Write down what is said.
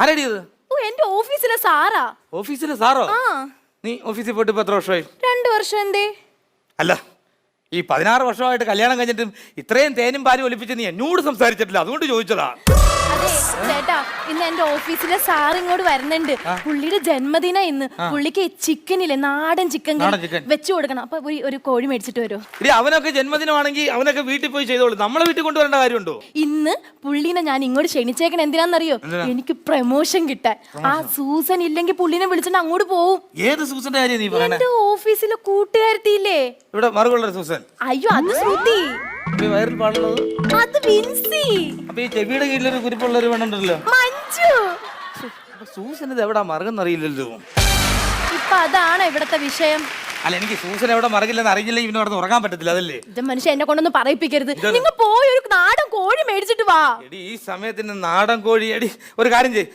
ആരടി ഇത്? ഓ എന്റെ ഓഫീസിലെ സാറാ. ഓഫീസിലെ സാറോ? ആ. നീ ഓഫീസിൽ പോയിട്ട് ഇപ്പൊ എത്ര വർഷമായി? 2 വർഷം. എന്തേ? അല്ല, ഈ 16 വർഷമായിട്ട് കല്യാണം കഴിഞ്ഞിട്ടും ഇത്രയും തേനും പാലും ഒലിപ്പിച്ച് നീ എന്നോട് സംസാരിച്ചിട്ടില്ല, അതുകൊണ്ട് ചോദിച്ചതാ. അതെ ചേട്ടാ, ഇന്ന് എന്റെ ഓഫീസിലെ സാർ ഇങ്ങോട്ട് വരുന്നുണ്ട്. പുള്ളിയുടെ ജന്മദിന ഇന്ന്. പുള്ളിക്ക് ചിക്കനില്ലേ, നാടൻ ചിക്കൻ വെച്ചു കൊടുക്കണം. അപ്പൊ ഒരു കോഴി മേടിച്ചിട്ട് വരുമോ? ഇനി അവനൊക്കെ ജന്മദിനമാണെങ്കിൽ അവനൊക്കെ വീട്ടിൽ പോയി ചെയ്തോളൂ, നമ്മളെ വീട്ടിൽ കൊണ്ടുവരേണ്ട കാര്യമുണ്ടോ? ഇന്ന് പുള്ളിനെ ഞാൻ ഇങ്ങോട്ട് ക്ഷണിച്ചേക്കണ എന്തിനാന്നറിയോ? എനിക്ക് പ്രമോഷൻ കിട്ടാൻ. ആ സൂസൻ ഇല്ലെങ്കിൽ പുള്ളിനെ വിളിച്ചിട്ട് അങ്ങോട്ട് പോവും. ഏത് സൂസന്റെ കാര്യം നീ പറയണേ? എന്റെ ഓഫീസിലെ കൂട്ടുകാരത്തിയില്ലേ, ഇവിടെ മറുകൊള്ളൊരു സൂസൻ. അയ്യോ അത് ശ്രുതി. വയറിൽ പാടുള്ളത് അത് വിൻസി. അപ്പൊ ഈ ചെവിയുടെ കീഴിലൊരു കുരിപ്പുള്ളൊരു വേണുണ്ടല്ലോ, മഞ്ജു. സൂസൻ ഇത് എവിടാ മറുകെന്നറിയില്ലല്ലോ. ഇപ്പൊ അതാണ് ഇവിടത്തെ വിഷയം. അല്ല, എനിക്ക് സൂസൻ എവിടെ മറകില്ലെന്ന് അറിയില്ല, ഇവന് അവിടെ ഉറങ്ങാൻ പറ്റത്തില്ല, അതല്ലേ? ഇത് മനുഷ്യ എന്നെ കൊണ്ടൊന്നും പറയിപ്പിക്കരുത്. നിങ്ങൾ പോയി ഒരു നാടൻ കോഴി മേടിച്ചിട്ട് വാ. എടി ഈ സമയത്തിന് നാടൻ കോഴി, എടി ഒരു കാര്യം ചെയ്യ്,